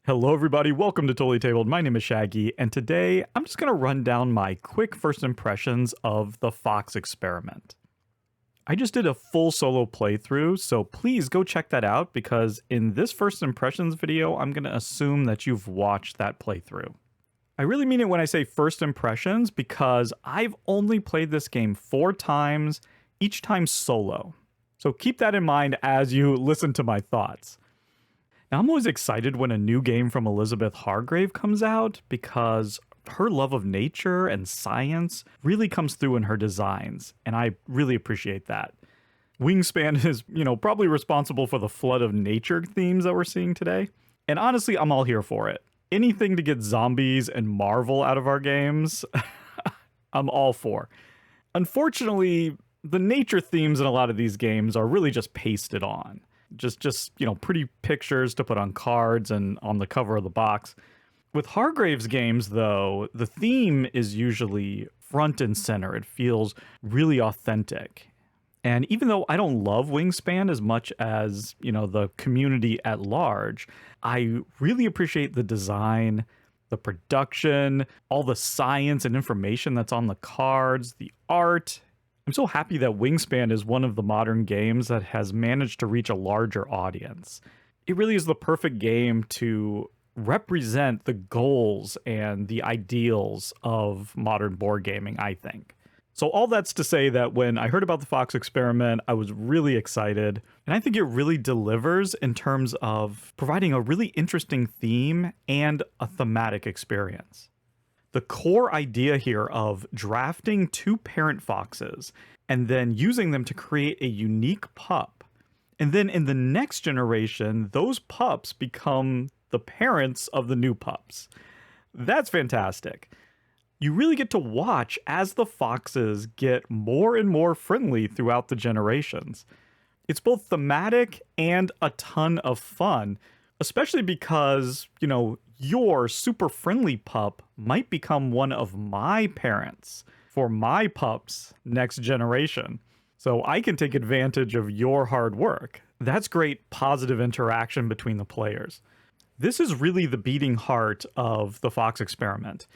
Hello everybody, welcome to Totally Tabled. My name is Shaggy, and today I'm just going to run down my quick first impressions of the Fox experiment. I just did a full solo playthrough, so please go check that out because in this first impressions video, I'm going to assume that you've watched that playthrough. I really mean it when I say first impressions because I've only played this game 4 times, each time solo. So keep that in mind as you listen to my thoughts. Now, I'm always excited when a new game from Elizabeth Hargrave comes out because her love of nature and science really comes through in her designs, and I really appreciate that. Wingspan is, probably responsible for the flood of nature themes that we're seeing today, and honestly, I'm all here for it. Anything to get zombies and Marvel out of our games, I'm all for. Unfortunately, the nature themes in a lot of these games are really just pasted on. Just pretty pictures to put on cards and on the cover of the box. With Hargrave's games, though, the theme is usually front and center. It feels really authentic. And even though I don't love Wingspan as much as, the community at large, I really appreciate the design, the production, all the science and information that's on the cards, the art. I'm so happy that Wingspan is one of the modern games that has managed to reach a larger audience. It really is the perfect game to represent the goals and the ideals of modern board gaming, I think. So all that's to say that when I heard about the Fox experiment, I was really excited. And I think it really delivers in terms of providing a really interesting theme and a thematic experience. The core idea here of drafting 2 parent foxes and then using them to create a unique pup. And then in the next generation, those pups become the parents of the new pups. That's fantastic. You really get to watch as the foxes get more and more friendly throughout the generations. It's both thematic and a ton of fun, especially because, your super friendly pup might become one of my parents for my pup's next generation. So I can take advantage of your hard work. That's great positive interaction between the players. This is really the beating heart of the Fox experiment,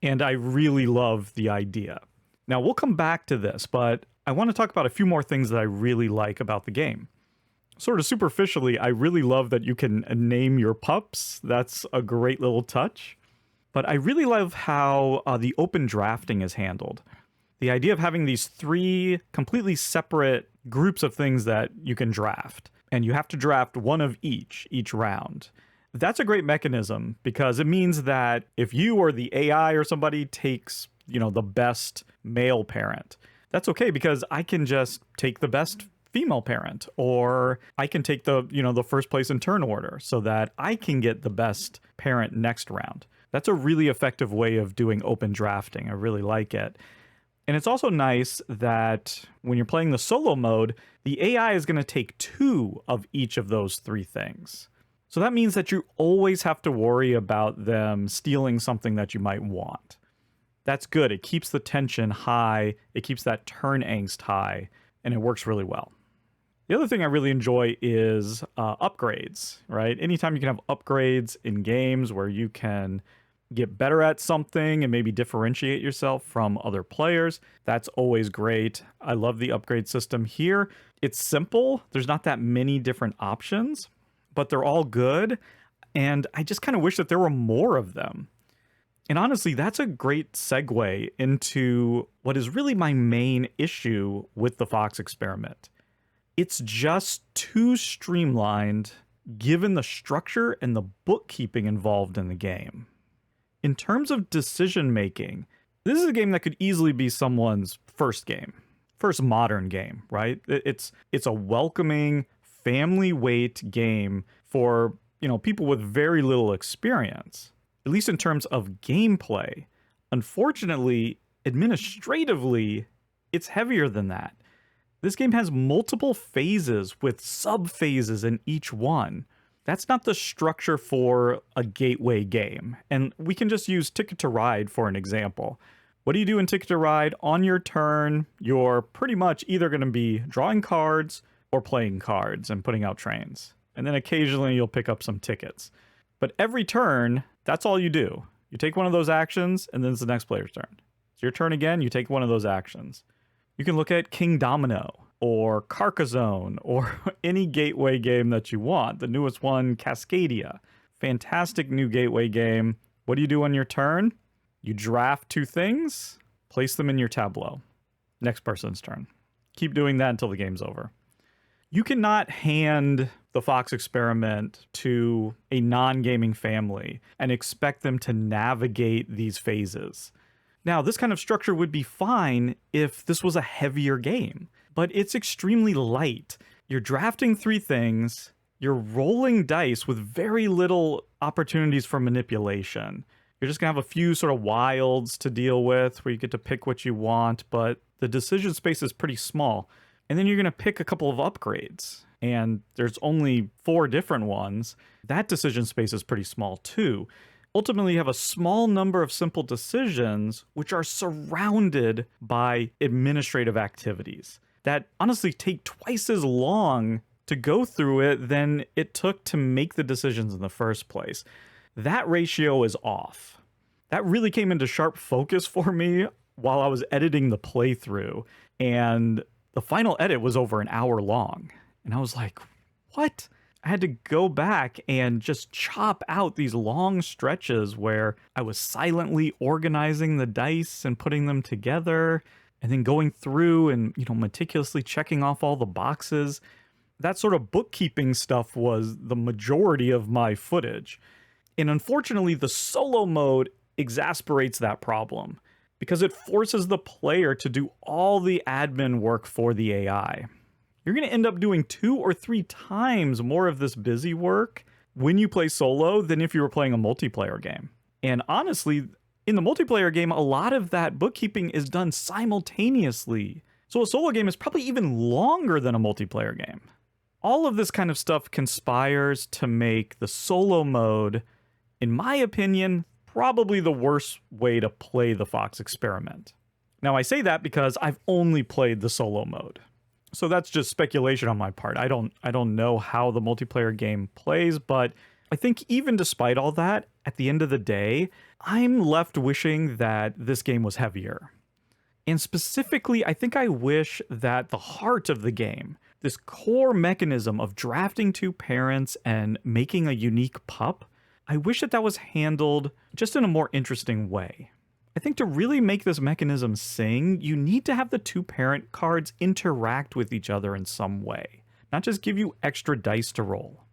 and I really love the idea. Now, we'll come back to this, but I want to talk about a few more things that I really like about the game. Sort of superficially, I really love that you can name your pups. That's a great little touch. But I really love how the open drafting is handled. The idea of having these 3 completely separate groups of things that you can draft. And you have to draft one of each round. That's a great mechanism because it means that if you or the AI or somebody takes, the best male parent, that's okay because I can just take the best female parent, or I can take the first place in turn order so that I can get the best parent next round. That's a really effective way of doing open drafting. I really like it. And it's also nice that when you're playing the solo mode, the AI is going to take 2 of each of those 3 things. So that means that you always have to worry about them stealing something that you might want. That's good. It keeps the tension high. It keeps that turn angst high, and it works really well. The other thing I really enjoy is upgrades, right? Anytime you can have upgrades in games where you can get better at something and maybe differentiate yourself from other players, that's always great. I love the upgrade system here. It's simple. There's not that many different options, but they're all good. And I just kind of wish that there were more of them. And honestly, that's a great segue into what is really my main issue with the Fox experiment. It's just too streamlined given the structure and the bookkeeping involved in the game. In terms of decision making, this is a game that could easily be someone's first modern game, right? It's a welcoming family weight game for, people with very little experience, at least in terms of gameplay. Unfortunately, administratively, it's heavier than that. This game has multiple phases with sub-phases in each one. That's not the structure for a gateway game. And we can just use Ticket to Ride for an example. What do you do in Ticket to Ride? On your turn, you're pretty much either going to be drawing cards or playing cards and putting out trains. And then occasionally you'll pick up some tickets. But every turn, that's all you do. You take one of those actions, and then it's the next player's turn. It's your turn again, you take one of those actions. You can look at King Domino, or Carcassonne, or any gateway game that you want. The newest one, Cascadia. Fantastic new gateway game. What do you do on your turn? You draft 2 things, place them in your tableau. Next person's turn. Keep doing that until the game's over. You cannot hand the Fox experiment to a non-gaming family and expect them to navigate these phases. Now, this kind of structure would be fine if this was a heavier game, but it's extremely light. You're drafting 3 things, you're rolling dice with very little opportunities for manipulation. You're just gonna have a few sort of wilds to deal with where you get to pick what you want, but the decision space is pretty small. And then you're gonna pick a couple of upgrades, and there's only 4 different ones. That decision space is pretty small too. Ultimately, you have a small number of simple decisions which are surrounded by administrative activities that honestly take twice as long to go through it than it took to make the decisions in the first place. That ratio is off. That really came into sharp focus for me while I was editing the playthrough, and the final edit was over an hour long. And I was like, what? I had to go back and just chop out these long stretches where I was silently organizing the dice and putting them together, and then going through and, meticulously checking off all the boxes. That sort of bookkeeping stuff was the majority of my footage. And unfortunately, the solo mode exasperates that problem because it forces the player to do all the admin work for the AI. You're going to end up doing 2 or 3 times more of this busy work when you play solo than if you were playing a multiplayer game. And honestly, in the multiplayer game, a lot of that bookkeeping is done simultaneously. So a solo game is probably even longer than a multiplayer game. All of this kind of stuff conspires to make the solo mode, in my opinion, probably the worst way to play the Fox experiment. Now, I say that because I've only played the solo mode. So that's just speculation on my part. I don't know how the multiplayer game plays, but I think even despite all that, at the end of the day, I'm left wishing that this game was heavier. And specifically, I think I wish that the heart of the game, this core mechanism of drafting 2 parents and making a unique pup, I wish that was handled just in a more interesting way. I think to really make this mechanism sing, you need to have the 2 parent cards interact with each other in some way, not just give you extra dice to roll.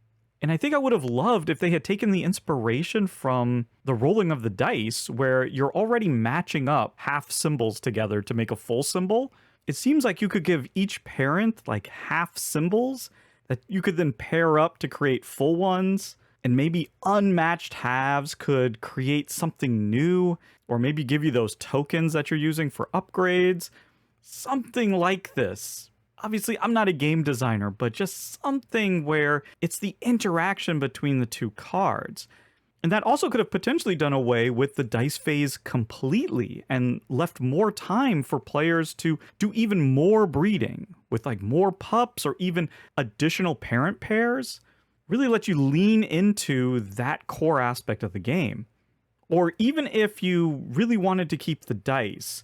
And I think I would have loved if they had taken the inspiration from the rolling of the dice, where you're already matching up half symbols together to make a full symbol. It seems like you could give each parent like half symbols that you could then pair up to create full ones, and maybe unmatched halves could create something new, or maybe give you those tokens that you're using for upgrades. Something like this. Obviously, I'm not a game designer, but just something where it's the interaction between the 2 cards. And that also could have potentially done away with the dice phase completely and left more time for players to do even more breeding with like more pups or even additional parent pairs. Really let you lean into that core aspect of the game. Or even if you really wanted to keep the dice,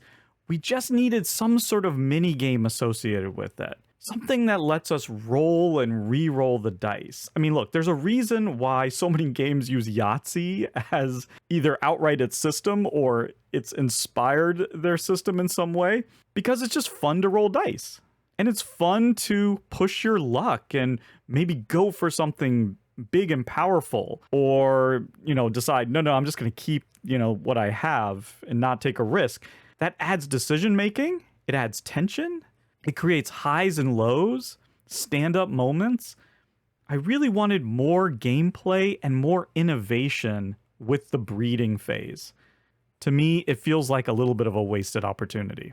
we just needed some sort of mini game associated with it. Something that lets us roll and re-roll the dice. I mean, look, there's a reason why so many games use Yahtzee as either outright its system or it's inspired their system in some way, because it's just fun to roll dice. And it's fun to push your luck and maybe go for something big and powerful, or, decide, no, I'm just going to keep, what I have and not take a risk. That adds decision making. It adds tension. It creates highs and lows, stand-up moments. I really wanted more gameplay and more innovation with the breeding phase. To me, it feels like a little bit of a wasted opportunity.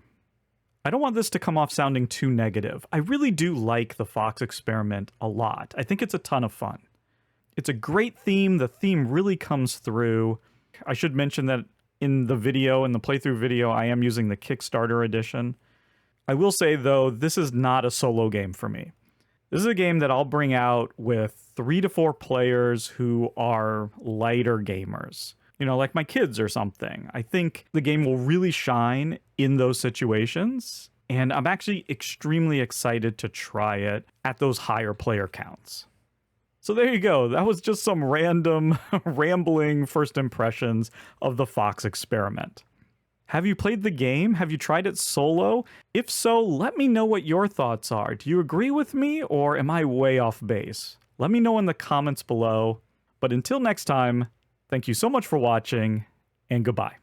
I don't want this to come off sounding too negative. I really do like the Fox experiment a lot. I think it's a ton of fun. It's a great theme. The theme really comes through. I should mention that in the playthrough video, I am using the Kickstarter edition. I will say, though, this is not a solo game for me. This is a game that I'll bring out with 3 to 4 players who are lighter gamers. You know, like my kids or something. I think the game will really shine in those situations, and I'm actually extremely excited to try it at those higher player counts. So there you go. That was just some random, rambling first impressions of the Fox experiment. Have you played the game? Have you tried it solo? If so, let me know what your thoughts are. Do you agree with me, or am I way off base? Let me know in the comments below. But until next time, thank you so much for watching, and goodbye.